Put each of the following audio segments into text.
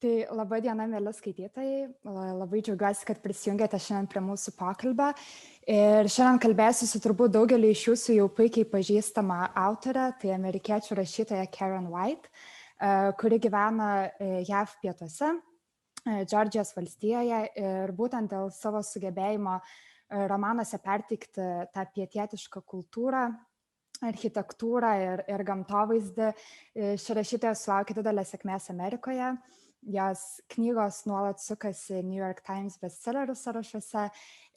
Tai laba diena, mėly skaitytojai. Labai džiaugiuosi, kad prisijungėte šiandien prie mūsų pokalbio. Ir šiandien kalbėsiu su turbūt daugeliu iš jūsų jau puikiai pažįstama autorė, tai amerikiečių rašytoja Karen White, kuri gyvena JAV pietuose, Džordžijos valstijoje. Ir būtent dėl savo sugebėjimo romanuose perteikti tą pietietišką kultūrą, architektūrą ir gamtovaizdį, ši rašytoja sulaukė didelės sėkmės Amerikoje. Jos knygos nuolat sukasi New York Times bestsellerių sąrašuose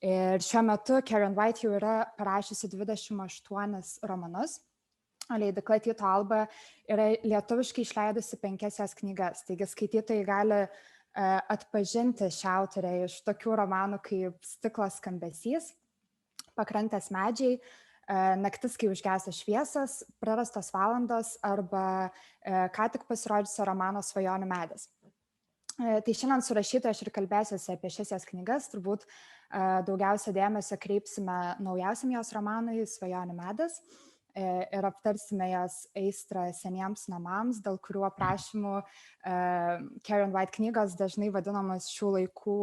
ir šiuo metu Karen White jau yra parašiusi 28 romanus. Leidykla Tyto Alba yra lietuviškai išleidusi 5 jos knygas, taigi skaitytojai gali atpažinti šią autorę iš tokių romanų kaip Stiklo skambesys, Pakrantės medžiai, Naktis, kai užgęsta šviesos, Prarastos valandos arba ką tik pasirodžiusio romano Svajonių medis. Tai šiandien su rašytoja aš ir kalbėsiuosi apie šias jos knygas, turbūt daugiausia dėmesio kreipsime naujausiam jos romanui Svajonių medis ir aptarsime jos aistrą seniems namams, dėl kurių aprašymų Karen White knygos dažnai vadinamas šių laikų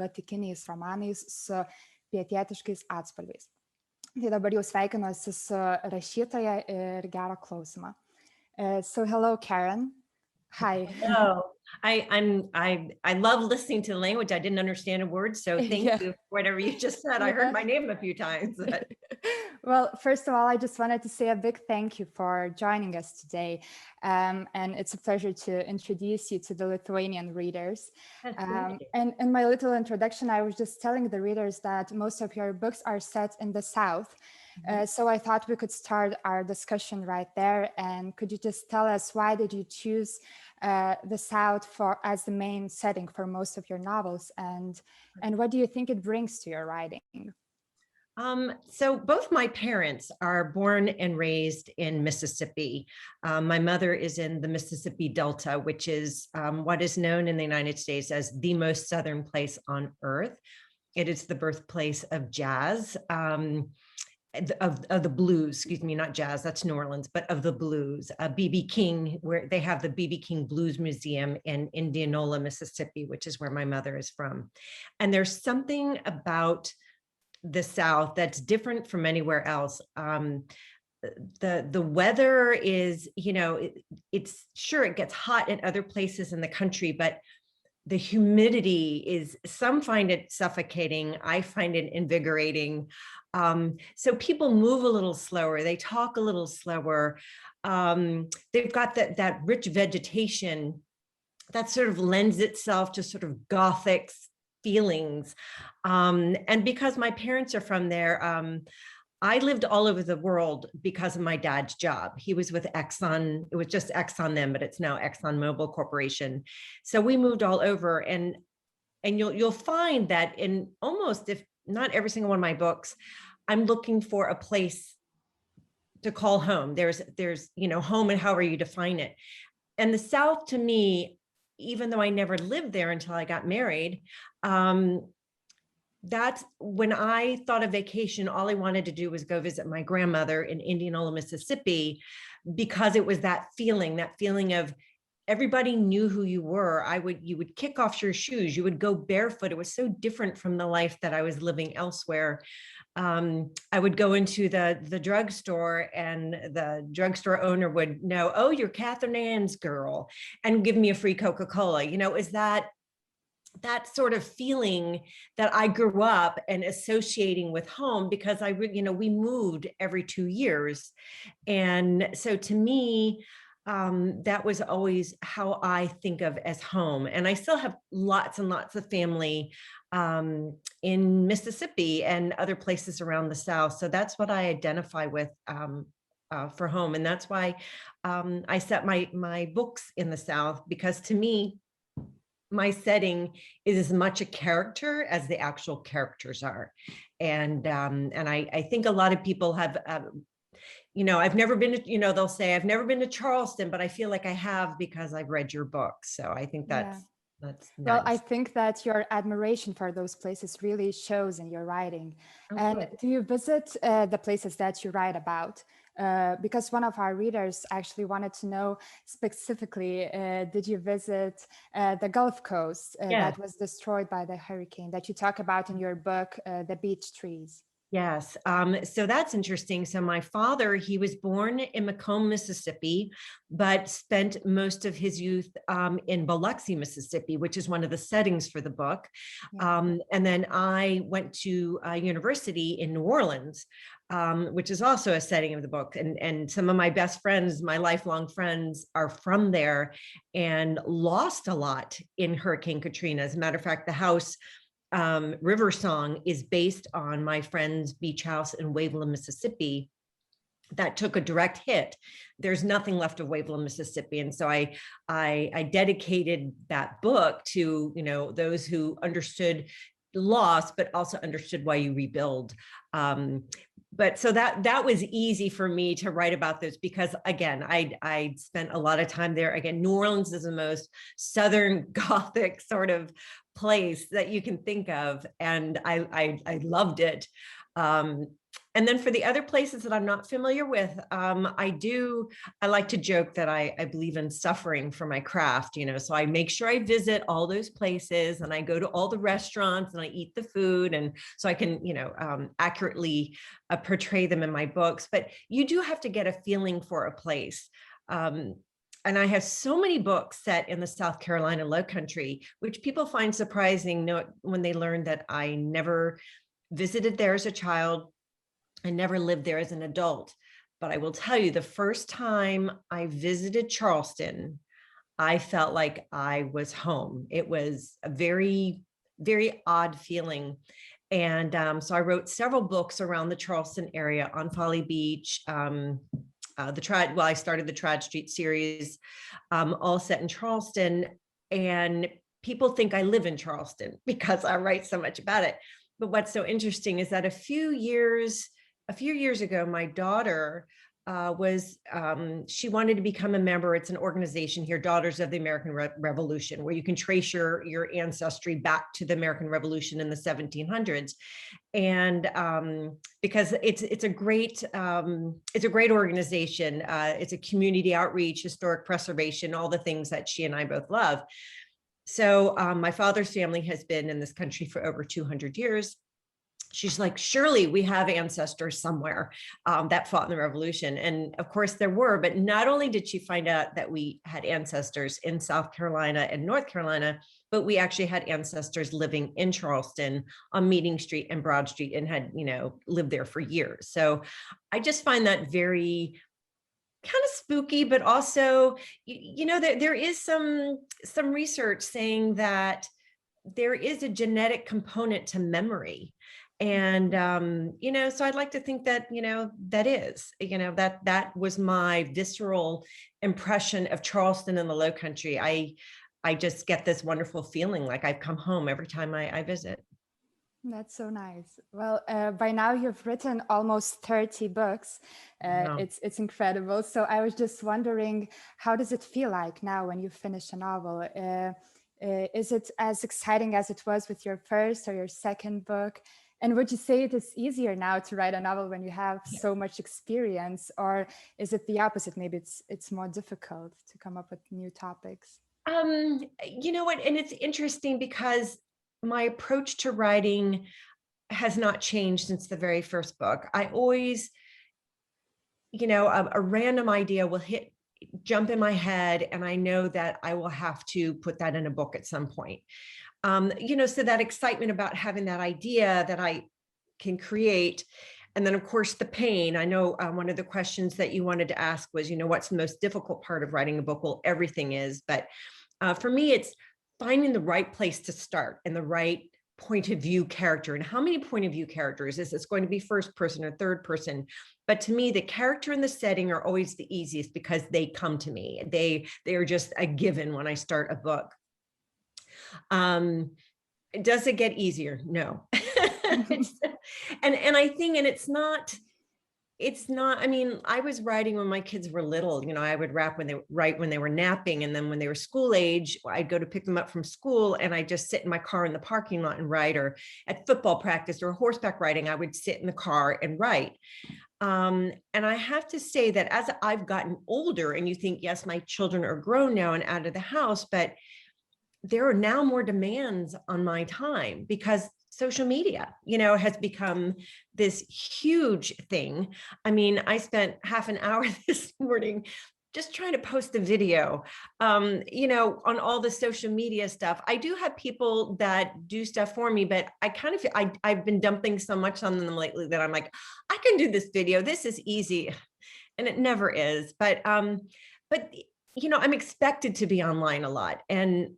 gotikiniais romanais su pietietiškais atspalviais. Tai dabar jau sveikinuosi su rašytoja ir gerą klausimą. So hello, Karen. Hi. Hello. I love listening to the language. I didn't understand a word, so thank you for whatever you just said. I heard my name a few times. Well, first of all, I just wanted to say a big thank you for joining us today. And it's a pleasure to introduce you to the Lithuanian readers. And in my little introduction, I was just telling the readers that most of your books are set in the South. So I thought we could start our discussion right there. And could you just tell us, why did you choose the South as the main setting for most of your novels, and what do you think it brings to your writing? So both my parents are born and raised in Mississippi. My mother is in the Mississippi Delta, which is what is known in the United States as the most southern place on earth. It is the birthplace of jazz. Of the blues, excuse me, not jazz, that's New Orleans, but of the blues. B.B. King, where they have the B.B. King Blues Museum in Indianola, Mississippi, which is where my mother is from. And there's something about the South that's different from anywhere else. The weather is, it's sure it gets hot in other places in the country, but the humidity is, some find it suffocating. I find it invigorating. So people move a little slower. They talk a little slower. They've got that rich vegetation that sort of lends itself to sort of Gothic feelings. And because my parents are from there, I lived all over the world because of my dad's job. He was with Exxon. It was just Exxon then, but it's now ExxonMobil Corporation. So we moved all over, and you'll find that in almost, if not every single one of my books, I'm looking for a place to call home. There's home and however you define it. And the South, to me, even though I never lived there until I got married, that's when I thought of vacation, all I wanted to do was go visit my grandmother in Indianola, Mississippi, because it was that feeling of everybody knew who you were. You would kick off your shoes, you would go barefoot. It was so different from the life that I was living elsewhere. I would go into the drugstore, and the drugstore owner would know, oh, you're Catherine Ann's girl, and give me a free Coca-Cola. Is that sort of feeling that I grew up and associating with home, because we moved every 2 years. And so to me, that was always how I think of as home. And I still have lots and lots of family in Mississippi and other places around the South. So that's what I identify with for home. And that's why I set my books in the South, because to me, my setting is as much a character as the actual characters are. And I think a lot of people have, I've never been to, they'll say, I've never been to Charleston, but I feel like I have because I've read your book. So I think that's nice. Well, I think that your admiration for those places really shows in your writing. And do you visit the places that you write about because one of our readers actually wanted to know specifically, did you visit the Gulf Coast that was destroyed by the hurricane that you talk about in your book, The Beach Trees? Yes. So that's interesting. So my father, he was born in Macomb, Mississippi, but spent most of his youth in Biloxi, Mississippi, which is one of the settings for the book. Yeah. And then I went to university in New Orleans, which is also a setting of the book. And some of my best friends, my lifelong friends, are from there and lost a lot in Hurricane Katrina. As a matter of fact, the house River Song is based on my friend's beach house in Waveland, Mississippi, that took a direct hit. There's nothing left of Waveland, Mississippi. And so I dedicated that book to, you know, those who understood loss, but also understood why you rebuild. But so that was easy for me to write about this because, again, I spent a lot of time there. Again, New Orleans is the most Southern Gothic sort of place that you can think of. And I loved it. And then for the other places that I'm not familiar with, I like to joke that I believe in suffering for my craft, you know, so I make sure I visit all those places and I go to all the restaurants and I eat the food. And so I can, you know, accurately portray them in my books, but you do have to get a feeling for a place. And I have so many books set in the South Carolina Lowcountry, which people find surprising when they learn that I never visited there as a child. I never lived there as an adult, but I will tell you, the first time I visited Charleston, I felt like I was home. It was a very, very odd feeling. And so I wrote several books around the Charleston area, on Folly Beach, I started the Trad Street series, all set in Charleston. And people think I live in Charleston because I write so much about it. But what's so interesting is that a few years ago, my daughter she wanted to become a member. It's an organization here, Daughters of the American Revolution, where you can trace your ancestry back to the American Revolution in the 1700s. And because it's a great organization. It's a community outreach, historic preservation, all the things that she and I both love. So my father's family has been in this country for over 200 years. She's like, surely we have ancestors somewhere that fought in the revolution. And of course there were, but not only did she find out that we had ancestors in South Carolina and North Carolina, but we actually had ancestors living in Charleston on Meeting Street and Broad Street and had, you know, lived there for years. So I just find that very kind of spooky, but also, you know, there is some research saying that there is a genetic component to memory. And, you know, so I'd like to think that, you know, that was my visceral impression of Charleston and the Lowcountry. I just get this wonderful feeling like I've come home every time I visit. That's so nice. Well, by now you've written almost 30 books. Wow. It's incredible. So I was just wondering, how does it feel like now when you finish a novel? Is it as exciting as it was with your first or your second book? And would you say it is easier now to write a novel when you have so much experience, or is it the opposite? Maybe it's more difficult to come up with new topics. You know what? And it's interesting because my approach to writing has not changed since the very first book. I always, you know, a random idea will jump in my head, and I know that I will have to put that in a book at some point. You know, so that excitement about having that idea that I can create. And then of course the pain. I know one of the questions that you wanted to ask was, you know, what's the most difficult part of writing a book? Well, everything is, but for me, it's finding the right place to start and the right point of view character. And how many point of view characters is this going to be, first person or third person? But to me, the character and the setting are always the easiest because they come to me. They are just a given when I start a book. Does it get easier? No. and I think, and it's not, I mean, I was writing when my kids were little, you know, I would write when they were napping. And then when they were school age, I'd go to pick them up from school and I just sit in my car in the parking lot and write, or at football practice or horseback riding, I would sit in the car and write. And I have to say that as I've gotten older, and you think, yes, my children are grown now and out of the house, but there are now more demands on my time because social media, has become this huge thing. I mean, I spent half an hour this morning just trying to post a video, on all the social media stuff. I do have people that do stuff for me, but I kind of, I've been dumping so much on them lately that I'm like, I can do this video. This is easy. And it never is. But I'm expected to be online a lot, and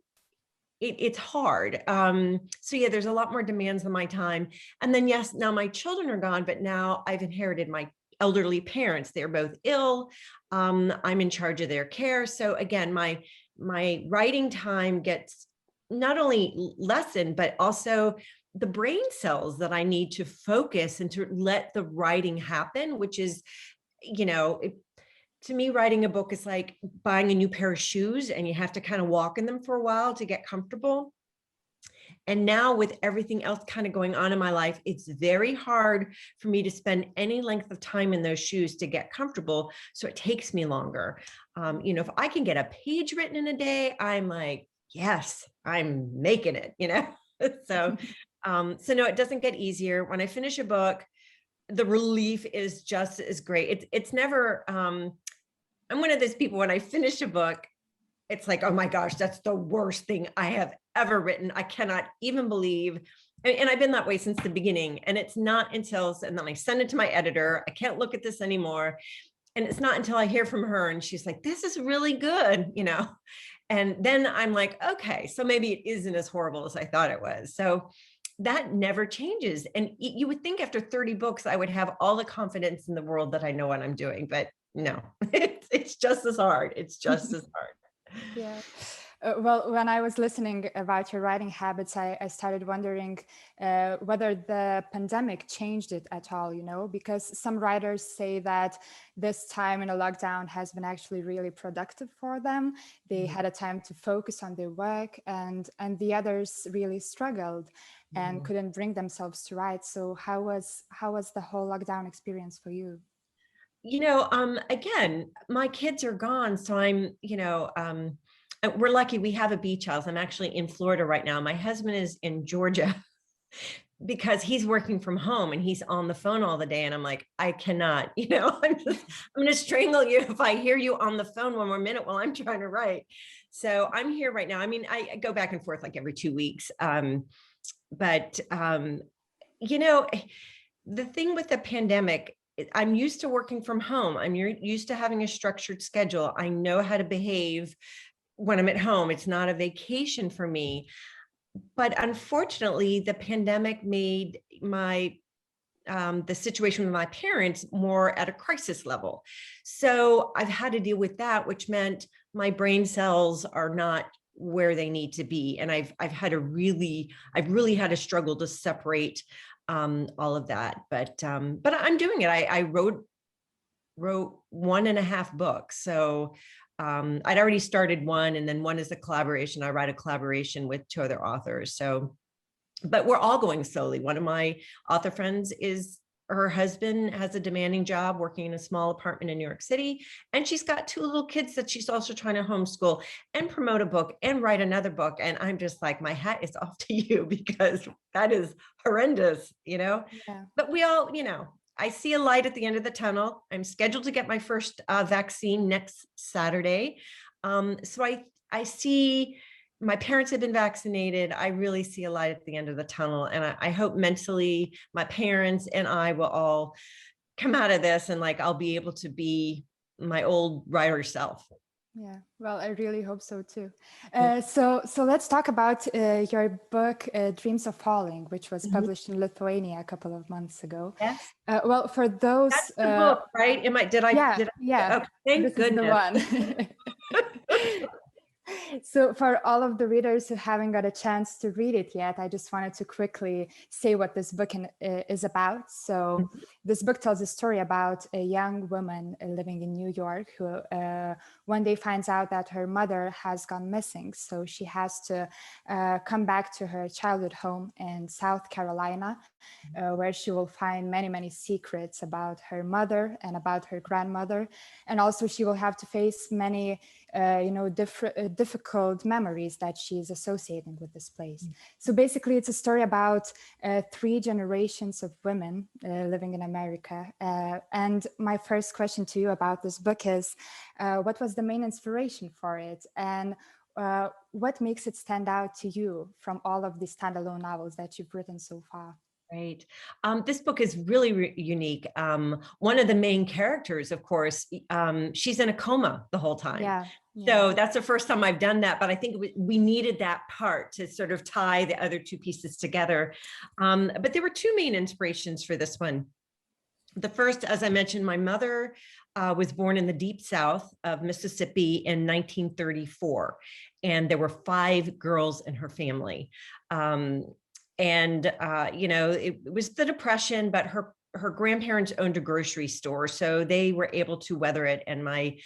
it's hard. So yeah, there's a lot more demands on my time. And then, yes, now my children are gone, but now I've inherited my elderly parents. They're both ill. I'm in charge of their care. So again, my writing time gets not only lessened, but also the brain cells that I need to focus and to let the writing happen, which is, to me, writing a book is like buying a new pair of shoes, and you have to kind of walk in them for a while to get comfortable. And now with everything else kind of going on in my life, it's very hard for me to spend any length of time in those shoes to get comfortable. So it takes me longer. If I can get a page written in a day, I'm like, yes, I'm making it, So, so no, it doesn't get easier. When I finish a book, the relief is just as great. It's never, I'm one of those people, when I finish a book, it's like, oh my gosh, that's the worst thing I have ever written. I cannot even believe, and I've been that way since the beginning. And it's not until, and then I send it to my editor, I can't look at this anymore. And it's not until I hear from her and she's like, this is really good, and then I'm like, okay, so maybe it isn't as horrible as I thought it was. So that never changes. And you would think after 30 books, I would have all the confidence in the world that I know what I'm doing, but no, it's just as hard. It's just as hard. Yeah. Well, when I was listening about your writing habits, I started wondering whether the pandemic changed it at all, because some writers say that this time in a lockdown has been actually really productive for them. They had a time to focus on their work, and the others really struggled and couldn't bring themselves to write. So how was the whole lockdown experience for you? Again, my kids are gone. So I'm, we're lucky we have a beach house. I'm actually in Florida right now. My husband is in Georgia because he's working from home and he's on the phone all the day. And I'm like, I cannot, I'm going to strangle you if I hear you on the phone one more minute while I'm trying to write. So I'm here right now. I mean, I go back and forth like every 2 weeks. But the thing with the pandemic, I'm used to working from home. I'm used to having a structured schedule. I know how to behave when I'm at home. It's not a vacation for me. But unfortunately, the pandemic made the situation with my parents more at a crisis level. So I've had to deal with that, which meant my brain cells are not where they need to be. And I've really had to struggle to separate all of that, but I'm doing it. I wrote 1.5 books. So I'd already started one, and then one is a collaboration. I write a collaboration with 2 other authors. So, but we're all going slowly. One of my author friends her husband has a demanding job working in a small apartment in New York City. And she's got 2 little kids that she's also trying to homeschool and promote a book and write another book. And I'm just like, my hat is off to you, because that is horrendous, Yeah. But we all, I see a light at the end of the tunnel. I'm scheduled to get my first vaccine next Saturday. So I see my parents have been vaccinated. I really see a light at the end of the tunnel. And I hope mentally my parents and I will all come out of this, and I'll be able to be my old writer self. Yeah, well, I really hope so too. So let's talk about your book, Dreams of Falling, which was published in Lithuania a couple of months ago. Yes. Well, for those, that's the book, right? Yeah. Okay, thank this goodness. is the one. So for all of the readers who haven't got a chance to read it yet, I just wanted to quickly say what this book is about. So this book tells a story about a young woman living in New York who one day finds out that her mother has gone missing. So she has to come back to her childhood home in South Carolina, where she will find many, many secrets about her mother and about her grandmother. And also she will have to face many difficult memories that she's associating with this place. So basically it's a story about 3 generations of women living in America. And my first question to you about this book is, what was the main inspiration for it? And what makes it stand out to you from all of the standalone novels that you've written so far? Right. This book is really unique. One of the main characters, of course, she's in a coma the whole time. Yeah. So that's the first time I've done that, but I think we needed that part to sort of tie the other 2 pieces together. But there were 2 main inspirations for this one. The first, as I mentioned, my mother was born in the deep South of Mississippi in 1934, and there were 5 girls in her family. It was the Depression, but her grandparents owned a grocery store, so they were able to weather it. And my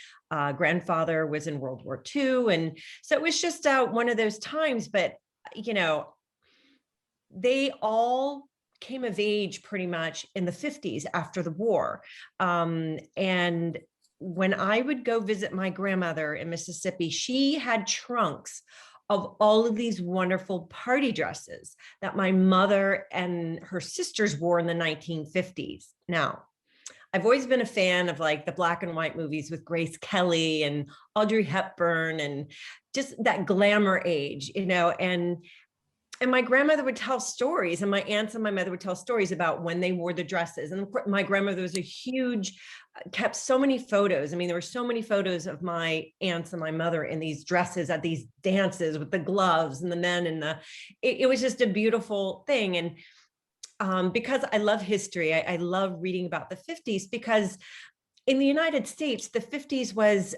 grandfather was in World War II. And so it was just one of those times, but, they all came of age pretty much in the 50s after the war. And when I would go visit my grandmother in Mississippi, she had trunks of all of these wonderful party dresses that my mother and her sisters wore in the 1950s. Now, I've always been a fan of like the black and white movies with Grace Kelly and Audrey Hepburn and just that glamour age, and my grandmother would tell stories, and my aunts and my mother would tell stories about when they wore the dresses. And my grandmother was kept so many photos. I mean, there were so many photos of my aunts and my mother in these dresses at these dances with the gloves and the men and it was just a beautiful thing. And because I love history, I love reading about the 50s, because in the United States, the 50s was,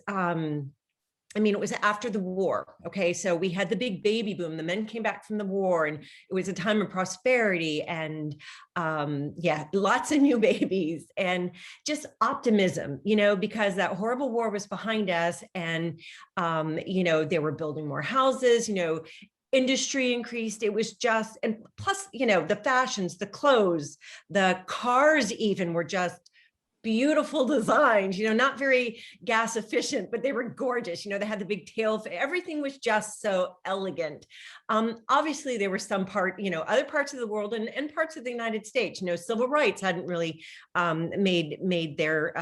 it was after the war. Okay. So we had the big baby boom. The men came back from the war, and it was a time of prosperity and lots of new babies and just optimism, because that horrible war was behind us. And, they were building more houses, industry increased. It was just, and plus, the fashions, the clothes, the cars even were just beautiful designs, not very gas efficient, but they were gorgeous. They had the big tail. Everything was just so elegant. Obviously, there were some other parts of the world and parts of the United States, civil rights hadn't really made their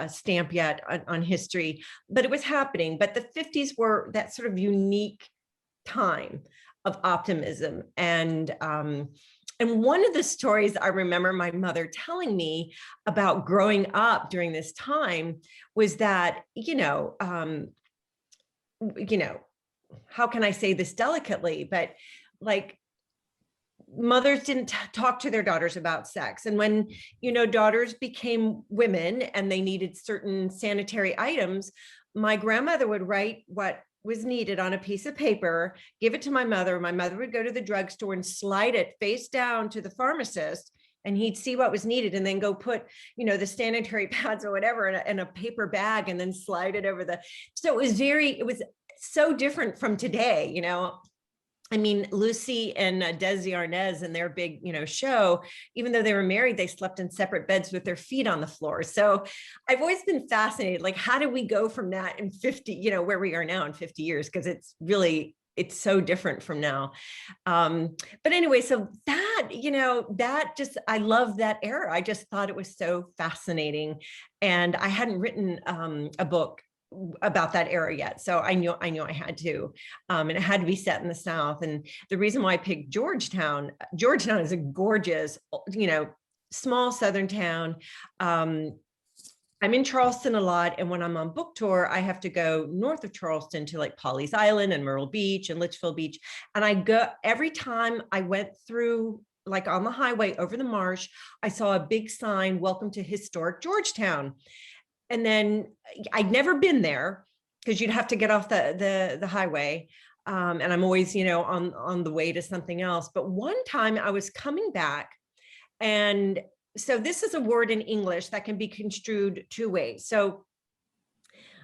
stamp yet on history, but it was happening. But the 50s were that sort of unique time of optimism. And one of the stories I remember my mother telling me about growing up during this time was that, how can I say this delicately, but like mothers didn't talk to their daughters about sex. And when, daughters became women and they needed certain sanitary items, my grandmother would write what was needed on a piece of paper, give it to my mother. My mother would go to the drugstore and slide it face down to the pharmacist, and he'd see what was needed and then go put, the sanitary pads or whatever in a paper bag and then slide it over so it was so different from today, Lucy and Desi Arnaz and their big, show, even though they were married, they slept in separate beds with their feet on the floor. So I've always been fascinated, like, how do we go from that in 50, where we are now in 50 years? Because it's so different from now. But anyway, so that, I love that era. I just thought it was so fascinating. And I hadn't written a book about that era yet. So I knew I had to, and it had to be set in the South. And the reason why I picked Georgetown is a gorgeous, small Southern town. I'm in Charleston a lot. And when I'm on book tour, I have to go north of Charleston to like Pawleys Island and Myrtle Beach and Litchfield Beach. And every time I went through, like on the highway over the marsh, I saw a big sign, "Welcome to Historic Georgetown." And then I'd never been there. because you'd have to get off the highway. And I'm always, on the way to something else. But one time I was coming back, and so this is a word in English that can be construed two ways. So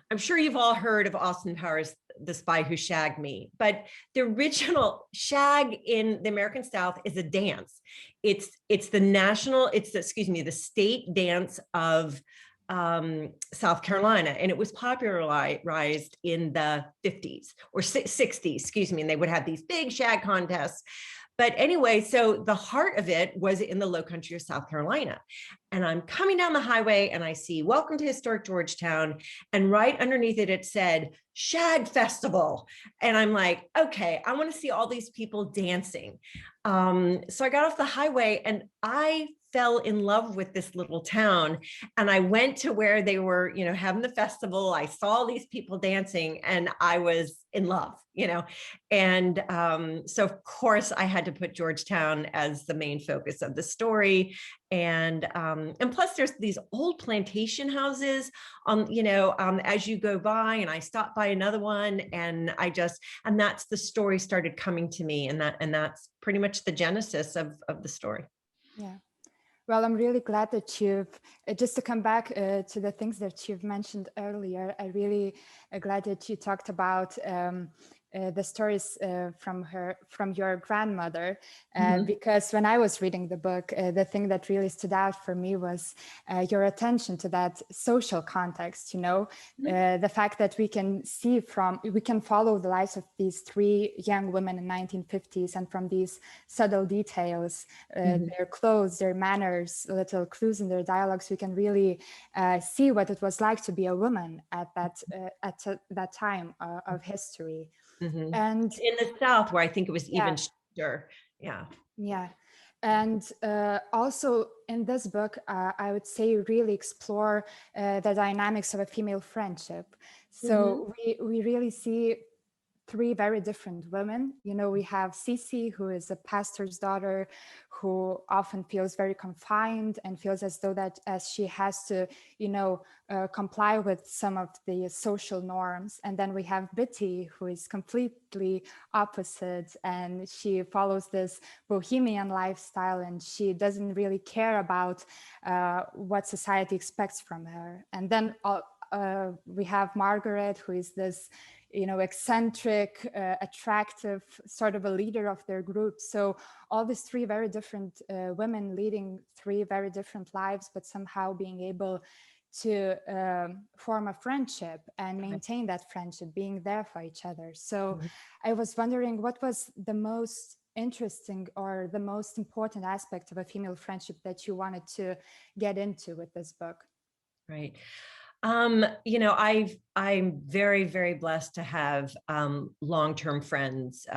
I'm sure you've all heard of Austin Powers' The Spy Who Shagged Me, but the original shag in the American South is a dance. It's the state dance of South Carolina, and it was popularized in the 50s or 60s, excuse me, and they would have these big shag contests. But anyway, so the heart of it was in the Low Country of South Carolina. And I'm coming down the highway and I see "Welcome to Historic Georgetown." And right underneath it, it said "Shag Festival." And I'm like, okay, I want to see all these people dancing. So I got off the highway and I fell in love with this little town. And I went to where they were, having the festival. I saw these people dancing and I was in love, And so of course I had to put Georgetown as the main focus of the story. And plus there's these old plantation houses as you go by, and I stopped by another one, and that's the story started coming to me. And that's pretty much the genesis of the story. Yeah. Well, I'm really glad that just to come back to the things that you've mentioned earlier, I really glad that you talked about the stories from your grandmother, because when I was reading the book, the thing that really stood out for me was your attention to that social context, the fact that we can follow the lives of these three young women in 1950s, and from these subtle details, their clothes, their manners, little clues in their dialogues, we can really see what it was like to be a woman at that time of history. And in the South, where I think it was even stricter. Yeah. And also in this book, I would say you really explore the dynamics of a female friendship. So we really see three very different women. We have Cece, who is a pastor's daughter, who often feels very confined and feels as though that as she has to, comply with some of the social norms. And then we have Bitty, who is completely opposite, and she follows this bohemian lifestyle, and she doesn't really care about what society expects from her. And then we have Margaret, who is this eccentric, attractive, sort of a leader of their group. So all these three very different women leading three very different lives, but somehow being able to form a friendship and maintain that friendship, being there for each other. So I was wondering, what was the most interesting or the most important aspect of a female friendship that you wanted to get into with this book? Right. I'm very, very blessed to have long-term friends.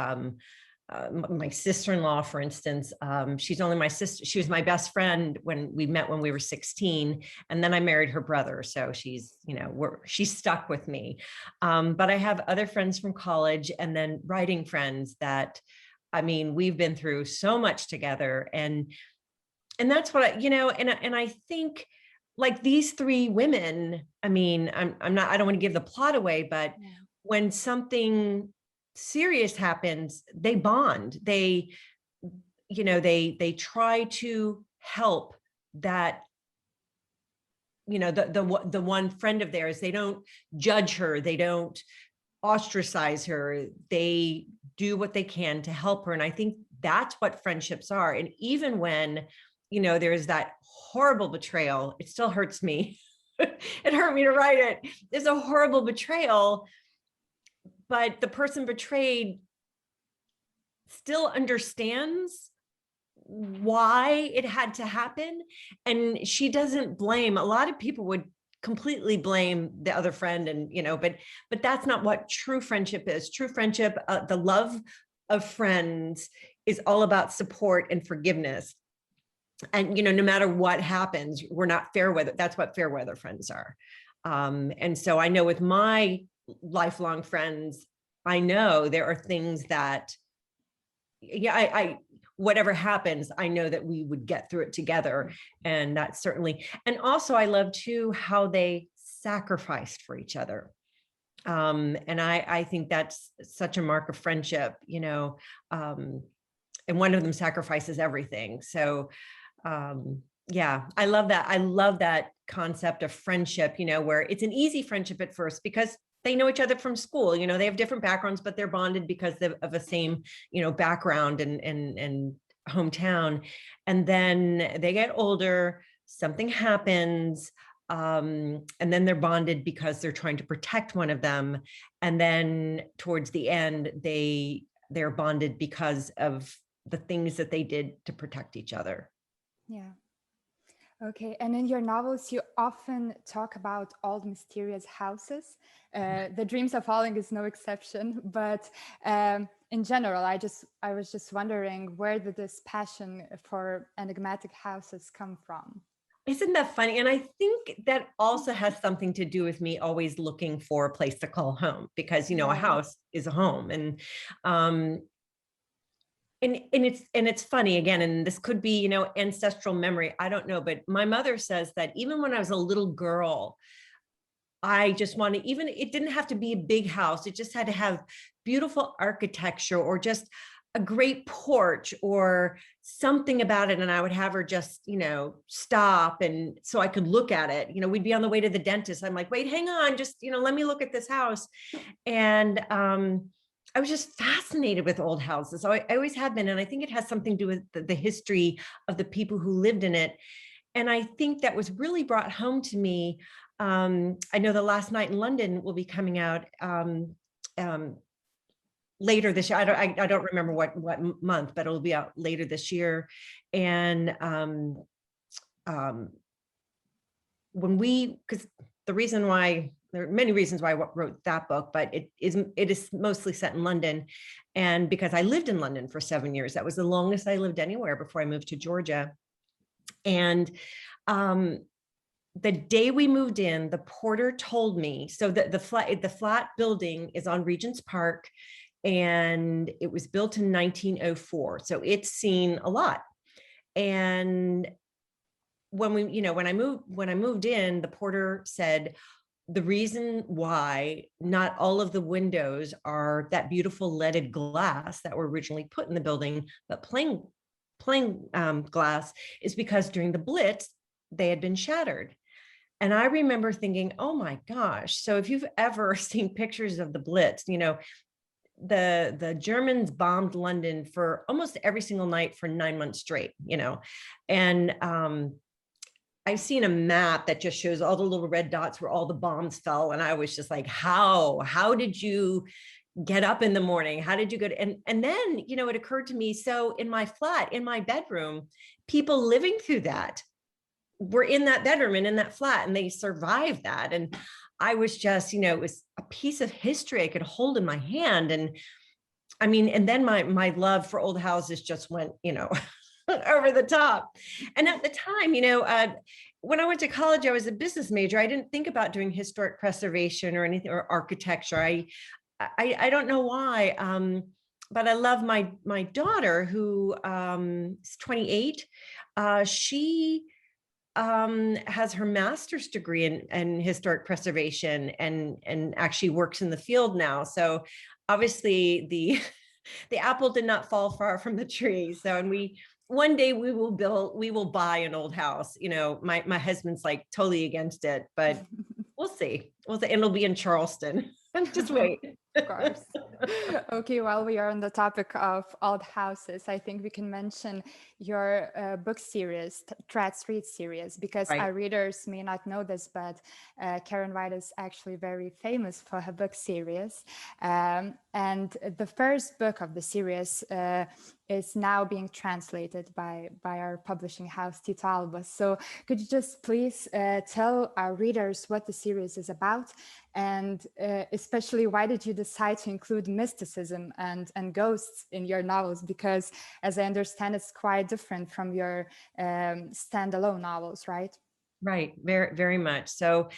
My sister-in-law, for instance, she's only my sister. She was my best friend when we met when we were 16, and then I married her brother. So she's stuck with me. But I have other friends from college, and then writing friends that, we've been through so much together, and that's what I think. Like these three women, I don't want to give the plot away, but when something serious happens, they bond. They try to help that, the one friend of theirs. They don't judge her. They don't ostracize her. They do what they can to help her. And I think that's what friendships are. And even when, there's that horrible betrayal, it still hurts me. It hurt me to write it. There's a horrible betrayal, but the person betrayed still understands why it had to happen. And she doesn't blame. A lot of people would completely blame the other friend, and, but that's not what true friendship is. True friendship, the love of friends is all about support and forgiveness. And, no matter what happens, we're not fair weather. That's what fair weather friends are. And so I know with my lifelong friends, I know there are things that, whatever happens, I know that we would get through it together. And that's certainly, and also I love too, how they sacrificed for each other. And I think that's such a mark of friendship, and one of them sacrifices everything. So yeah, I love that. I love that concept of friendship, where it's an easy friendship at first because they know each other from school. They have different backgrounds, but they're bonded because of the same, background and hometown. And then they get older, something happens, and then they're bonded because they're trying to protect one of them. And then towards the end, they're bonded because of the things that they did to protect each other. Yeah. Okay, and in your novels, you often talk about old mysterious houses. The Dreams Are Falling is no exception, but in general, I was just wondering, where did this passion for enigmatic houses come from? Isn't that funny? And I think that also has something to do with me always looking for a place to call home, because, a house is a home. And it's funny again, and this could be, ancestral memory. I don't know, but my mother says that even when I was a little girl, I just wanted, even it didn't have to be a big house. It just had to have beautiful architecture or just a great porch or something about it. And I would have her just, stop. And so I could look at it, we'd be on the way to the dentist. I'm like, wait, hang on, just, let me look at this house. And, I was just fascinated with old houses. So I always have been. And I think it has something to do with the history of the people who lived in it. And I think that was really brought home to me. I know The Last Night in London will be coming out later this year. I don't remember what month, but it'll be out later this year. And because the reason why, there are many reasons why I wrote that book, but it is mostly set in London. And because I lived in London for 7 years, that was the longest I lived anywhere before I moved to Georgia. And the day we moved in, the porter told me, so that the flat building is on Regent's Park, and it was built in 1904. So it's seen a lot. And when I moved in, the porter said, the reason why not all of the windows are that beautiful leaded glass that were originally put in the building, but plain glass, is because during the Blitz, they had been shattered. And I remember thinking, oh my gosh. So if you've ever seen pictures of the Blitz, the Germans bombed London for almost every single night for 9 months straight, and I've seen a map that just shows all the little red dots where all the bombs fell. And I was just like, how did you get up in the morning? How did you go to, and then, it occurred to me, so in my flat, in my bedroom, people living through that were in that bedroom and in that flat, and they survived that. And I was just, it was a piece of history I could hold in my hand. And I mean, and then my love for old houses just went, over the top. And at the time, when I went to college, I was a business major. I didn't think about doing historic preservation or anything, or architecture. I don't know why, but I love my daughter, who is 28. She has her master's degree in historic preservation and actually works in the field now. So obviously the apple did not fall far from the tree. So, and one day we will buy an old house. My husband's like totally against it, but we'll see. And it'll be in Charleston. Just wait. Of course. Okay, while we are on the topic of old houses, I think we can mention your book series, Thread Street series, because Right. Our readers may not know this, but Karen White is actually very famous for her book series. And the first book of the series is now being translated by our publishing house, Tito Alba. So could you just please tell our readers what the series is about, and especially why did you decide to include mysticism and ghosts in your novels? Because as I understand, it's quite different from your standalone novels, right? Right. Very, very much. So,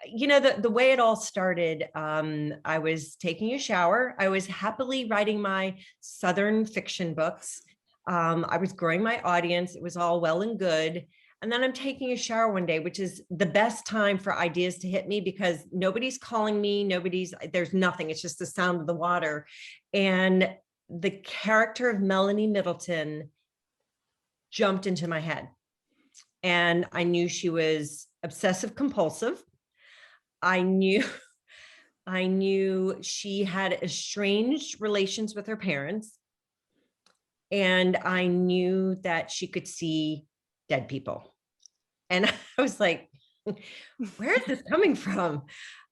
the way it all started, I was taking a shower. I was happily writing my Southern fiction books. I was growing my audience. It was all well and good. And then I'm taking a shower one day, which is the best time for ideas to hit me because nobody's calling me, there's nothing. It's just the sound of the water. And the character of Melanie Middleton jumped into my head. And I knew she was obsessive compulsive. I knew she had estranged relations with her parents. And I knew that she could see dead people. And I was like, where is this coming from?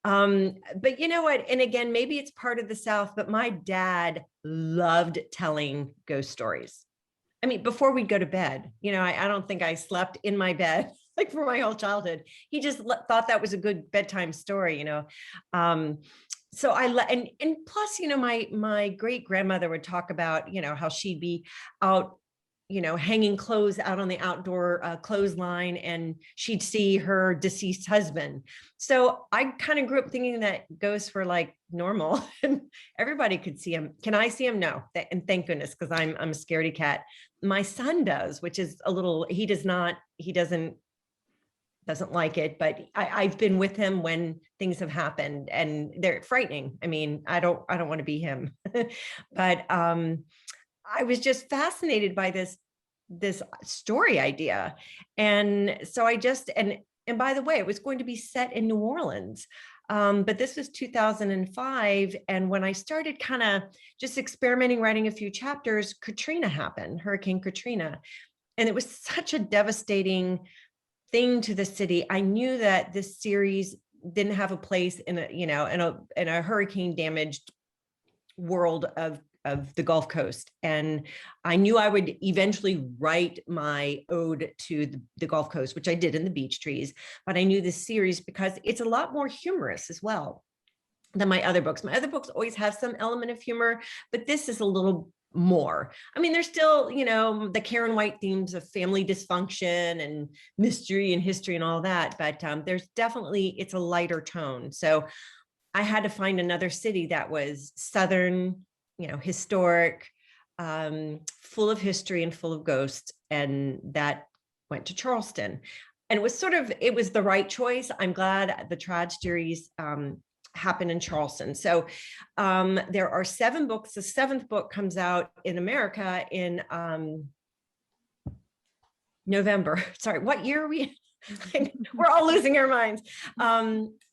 But you know what? And again, maybe it's part of the South, but my dad loved telling ghost stories. I mean, before we'd go to bed, I don't think I slept in my bed like for my whole childhood. He just thought that was a good bedtime story, So and plus, my great grandmother would talk about, how she'd be out, hanging clothes out on the outdoor clothesline, and she'd see her deceased husband. So I kind of grew up thinking that ghosts were like normal and everybody could see him. Can I see him? No. And thank goodness, because I'm a scaredy cat. My son does, which is he doesn't like it, but I've been with him when things have happened and they're frightening. I mean, I don't want to be him, but I was just fascinated by this story idea. And so I just, and by the way, it was going to be set in New Orleans. But this was 2005. And when I started kind of just experimenting, writing a few chapters, Katrina happened, Hurricane Katrina. And it was such a devastating thing to the city. I knew that this series didn't have a place in a hurricane damaged world of the Gulf Coast. And I knew I would eventually write my ode to the Gulf Coast, which I did in The Beech Trees. But I knew this series because it's a lot more humorous as well than my other books. My other books always have some element of humor, but this is a little more. I mean, there's still, the Karen White themes of family dysfunction and mystery and history and all that, but there's definitely, it's a lighter tone. So I had to find another city that was Southern, historic, full of history and full of ghosts. And that went to Charleston. And it was the right choice. I'm glad the tragedies happened in Charleston. So there are 7 books. The 7th book comes out in America in November. Sorry, what year are we? We're all losing our minds.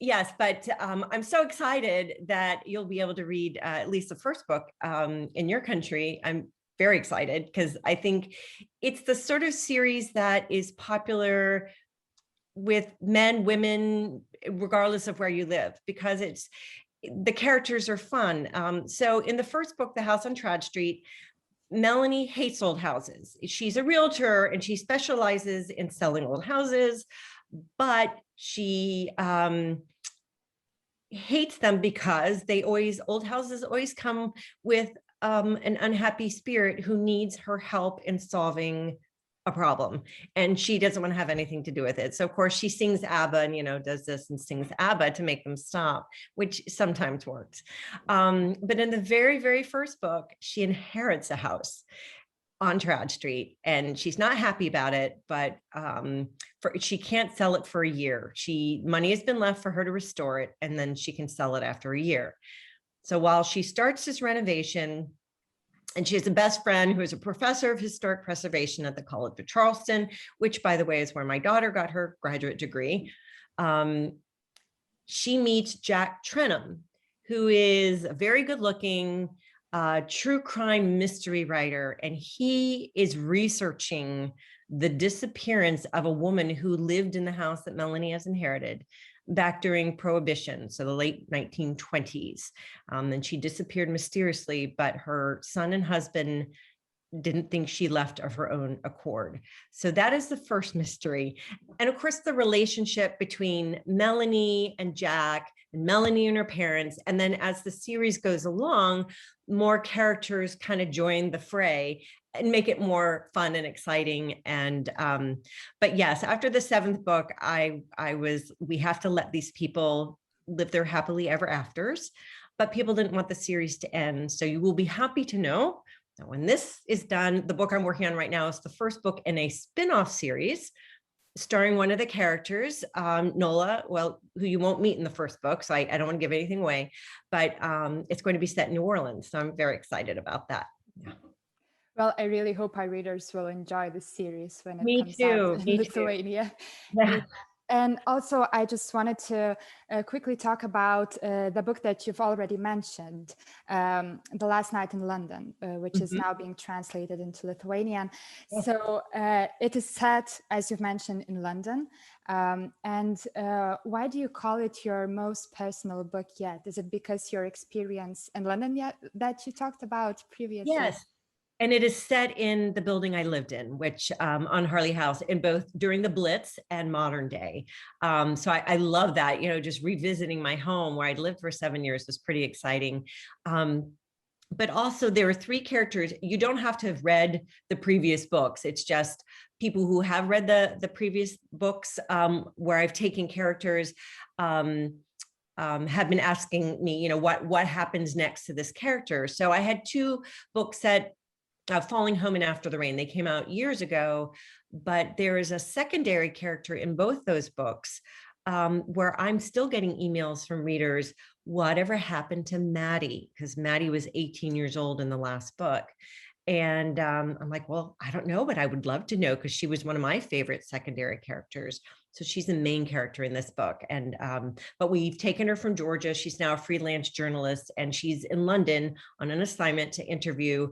Yes, but I'm so excited that you'll be able to read at least the first book in your country. I'm very excited because I think it's the sort of series that is popular with men, women, regardless of where you live, because the characters are fun. So in the first book, The House on Trad Street, Melanie hates old houses. She's a realtor and she specializes in selling old houses, but she hates them because old houses always come with an unhappy spirit who needs her help in solving a problem, and she doesn't want to have anything to do with it. So of course she sings ABBA and does this and sings ABBA to make them stop, which sometimes works. But in the very, very first book, she inherits a house on Trad Street and she's not happy about it, but she can't sell it for a year. Money has been left for her to restore it, and then she can sell it after a year. So while she starts this renovation, and she has a best friend who is a professor of historic preservation at the College of Charleston, which, by the way, is where my daughter got her graduate degree. She meets Jack Trenum, who is a very good-looking true crime mystery writer, and he is researching the disappearance of a woman who lived in the house that Melanie has inherited back during Prohibition, so the late 1920s. And she disappeared mysteriously, but her son and husband didn't think she left of her own accord. So that is the first mystery. And of course, the relationship between Melanie and Jack, and Melanie and her parents. And then as the series goes along, more characters kind of join the fray and make it more fun and exciting. And but yes, after the 7th book, we have to let these people live their happily ever afters, but people didn't want the series to end. So you will be happy to know that when this is done, the book I'm working on right now is the first book in a spin-off series starring one of the characters, Nola, well, who you won't meet in the first book, so I don't want to give anything away, but it's going to be set in New Orleans, so I'm very excited about that. Yeah. Well, I really hope our readers will enjoy this series when it Me comes too. out in Me too. Lithuania. Yeah. And also, I just wanted to quickly talk about the book that you've already mentioned, The Last Night in London, which is now being translated into Lithuanian. Yes. So it is set, as you've mentioned, in London. And why do you call it your most personal book yet? Is it because your experience in London yet that you talked about previously? Yes. And it is set in the building I lived in, which on Harley House, in both during the Blitz and modern day. So I love that, you know, just revisiting my home where I'd lived for 7 years was pretty exciting. But also there are 3 characters. You don't have to have read the previous books. It's just people who have read the previous books, where I've taken characters, have been asking me, you know, what happens next to this character. So I had 2 books set, Falling Home and After the Rain. They came out years ago, but there is a secondary character in both those books, where I'm still getting emails from readers, whatever happened to Maddie? Because Maddie was 18 years old in the last book. And I'm like, well, I don't know, but I would love to know, because she was one of my favorite secondary characters. So she's the main character in this book. And but we've taken her from Georgia. She's now a freelance journalist, and she's in London on an assignment to interview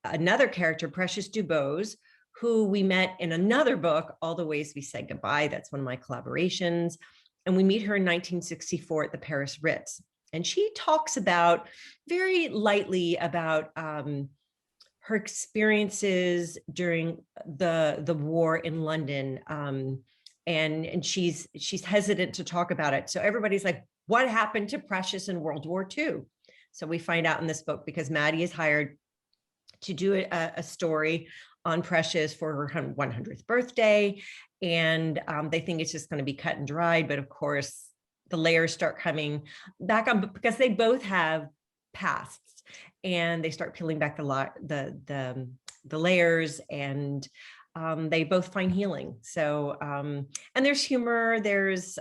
another character, Precious Dubose, who we met in another book, All the Ways We Said Goodbye. That's one of my collaborations. And we meet her in 1964 at the Paris Ritz. And she talks about very lightly about her experiences during the war in London. And she's hesitant to talk about it. So everybody's like, what happened to Precious in World War II? So we find out in this book, because Maddie is hired to do a story on Precious for her 100th birthday. And they think it's just going to be cut and dried. But of course, the layers start coming back on, because they both have pasts, and they start peeling back the layers, and they both find healing. So, and there's humor, there's,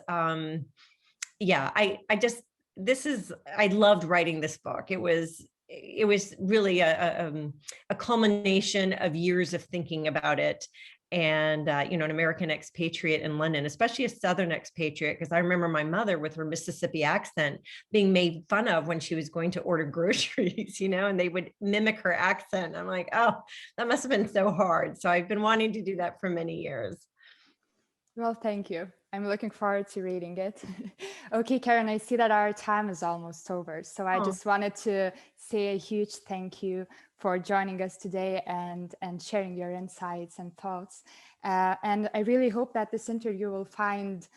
yeah, I loved writing this book. It was really a culmination of years of thinking about it. And, you know, an American expatriate in London, especially a Southern expatriate, because I remember my mother with her Mississippi accent being made fun of when she was going to order groceries, you know, and they would mimic her accent. I'm like, oh, that must have been so hard. So I've been wanting to do that for many years. Well, thank you. I'm looking forward to reading it. Okay, Karen, I see that our time is almost over. So I just wanted to say a huge thank you for joining us today and sharing your insights and thoughts. And I really hope that this interview will find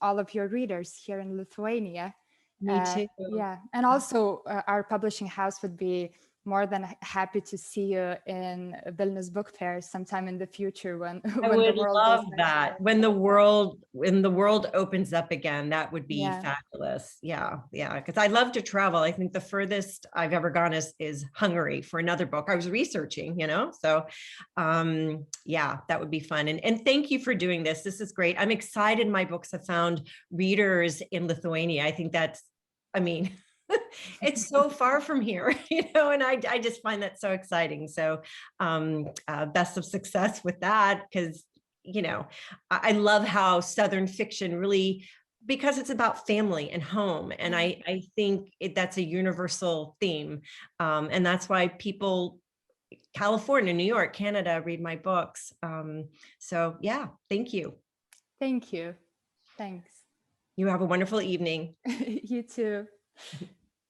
all of your readers here in Lithuania. Me too. Yeah, and also our publishing house would be more than happy to see you in Vilnius Book Fair sometime in the future when I when would the world love goes back that. to When the world opens up again, that would be Yeah. fabulous. Yeah, yeah. Because I love to travel. I think the furthest I've ever gone is Hungary for another book. I was researching, you know, so yeah, that would be fun. And thank you for doing this. This is great. I'm excited. My books have found readers in Lithuania. I think that's, I mean, it's so far from here, you know, and I just find that so exciting. So best of success with that, because, you know, I love how Southern fiction really, because it's about family and home. And I think that's a universal theme. And that's why people, California, New York, Canada, read my books. So yeah, thank you. Thank you. Thanks. You have a wonderful evening. You too.